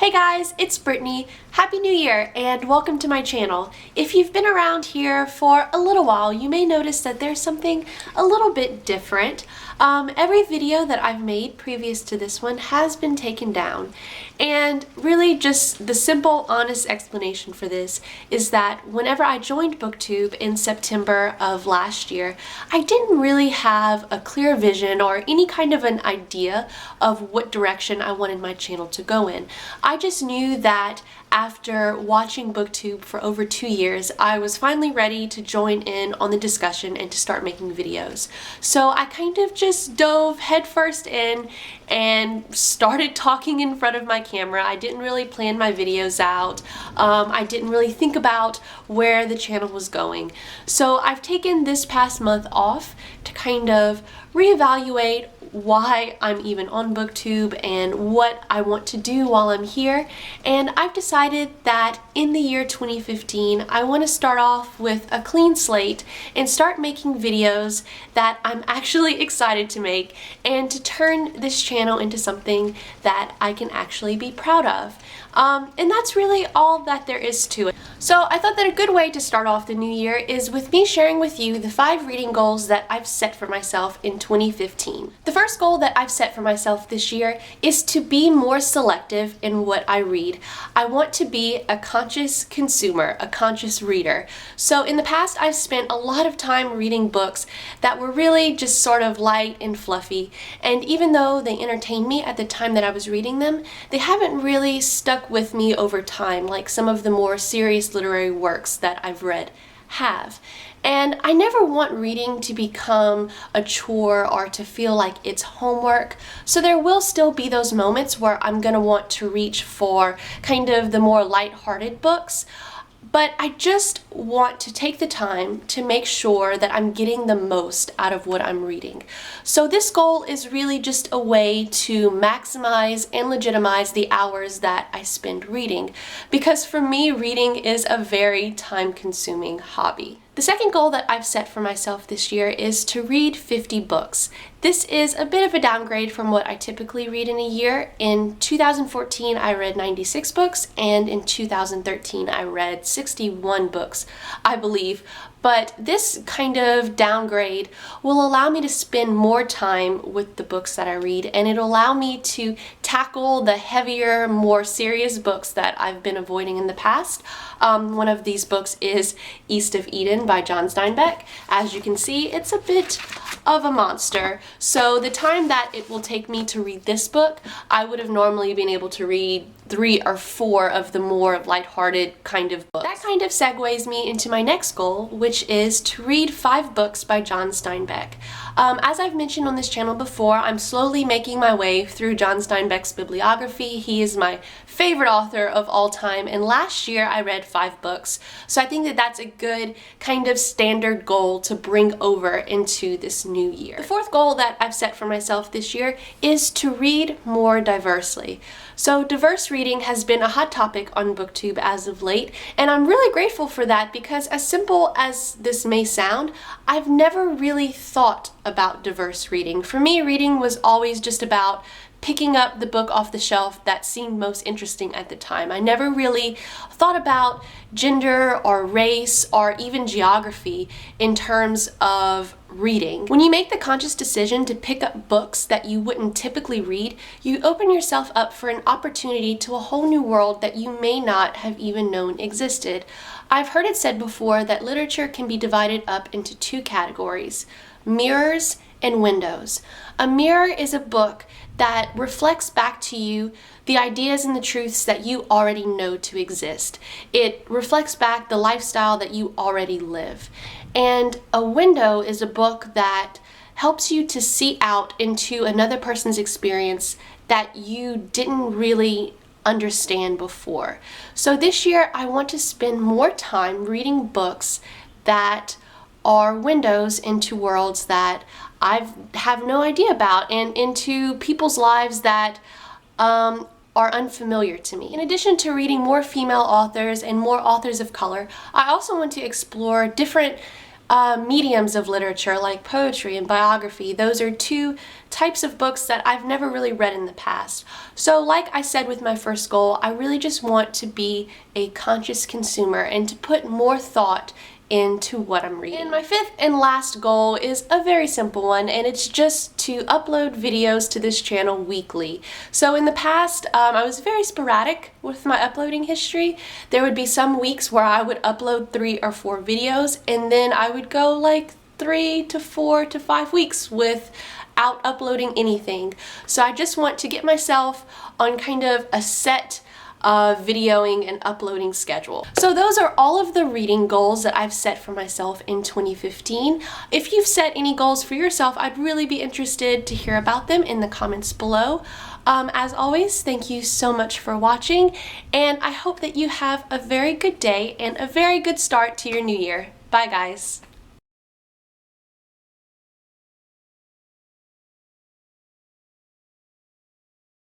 Hey guys, it's Brittany. Happy New Year and welcome to my channel. If you've been around here for a little while, you may notice that there's something a little bit different. Every video that I've made previous to this one has been taken down. And really just the simple, honest explanation for this is that whenever I joined BookTube in September of last year, I didn't really have a clear vision or any kind of an idea of what direction I wanted my channel to go in. I just knew that after watching BookTube for over 2 years, I was finally ready to join in on the discussion and to start making videos. So I kind of just dove headfirst in and started talking in front of my camera. I didn't really plan my videos out. I didn't really think about where the channel was going. So I've taken this past month off to kind of reevaluate why I'm even on BookTube and what I want to do while I'm here. And I've decided that in the year 2015, I want to start off with a clean slate and start making videos that I'm actually excited to make and to turn this channel into something that I can actually be proud of. And that's really all that there is to it. So I thought that a good way to start off the new year is with me sharing with you the 5 reading goals that I've set for myself in 2015. The first goal that I've set for myself this year is to be more selective in what I read. I want to be a conscious consumer, a conscious reader. So in the past, I've spent a lot of time reading books that were really just sort of light and fluffy. And even though they entertained me at the time that I was reading them, they haven't really stuck with me over time like some of the more serious literary works that I've read have. And I never want reading to become a chore or to feel like it's homework. So there will still be those moments where I'm gonna want to reach for kind of the more lighthearted books. But I just want to take the time to make sure that I'm getting the most out of what I'm reading. So this goal is really just a way to maximize and legitimize the hours that I spend reading. Because for me, reading is a very time-consuming hobby. The second goal that I've set for myself this year is to read 50 books. This is a bit of a downgrade from what I typically read in a year. In 2014, I read 96 books, and in 2013, I read 61 books, I believe. But this kind of downgrade will allow me to spend more time with the books that I read, and it'll allow me to tackle the heavier, more serious books that I've been avoiding in the past. One of these books is East of Eden by John Steinbeck. As you can see, it's a bit of a monster. So the time that it will take me to read this book, I would have normally been able to read 3 or 4 of the more lighthearted kind of books. That kind of segues me into my next goal, which is to read 5 books by John Steinbeck. As I've mentioned on this channel before, I'm slowly making my way through John Steinbeck's bibliography. He is my favorite author of all time, and last year I read 5 books. So I think that that's a good kind of standard goal to bring over into this new year. The fourth goal that I've set for myself this year is to read more diversely. So diverse reading has been a hot topic on BookTube as of late, and I'm really grateful for that because as simple as this may sound, I've never really thought about diverse reading. For me, reading was always just about picking up the book off the shelf that seemed most interesting at the time. I never really thought about gender or race or even geography in terms of reading. When you make the conscious decision to pick up books that you wouldn't typically read, you open yourself up for an opportunity to a whole new world that you may not have even known existed. I've heard it said before that literature can be divided up into 2 categories: mirrors and windows. A mirror is a book that reflects back to you the ideas and the truths that you already know to exist. It reflects back the lifestyle that you already live. And a window is a book that helps you to see out into another person's experience that you didn't really understand before. So this year I want to spend more time reading books that are windows into worlds that I have no idea about and into people's lives that are unfamiliar to me. In addition to reading more female authors and more authors of color, I also want to explore different mediums of literature like poetry and biography. Those are two types of books that I've never really read in the past. So like I said with my first goal, I really just want to be a conscious consumer and to put more thought into what I'm reading. And my fifth and last goal is a very simple one, and it's just to upload videos to this channel weekly. So in the past, I was very sporadic with my uploading history. There would be some weeks where I would upload 3 or 4 videos, and then I would go like 3 to 4 to 5 weeks without uploading anything. So I just want to get myself on kind of a set videoing and uploading schedule. So those are all of the reading goals that I've set for myself in 2015. If you've set any goals for yourself, I'd really be interested to hear about them in the comments below. As always, thank you so much for watching, and I hope that you have a very good day and a very good start to your new year. Bye guys.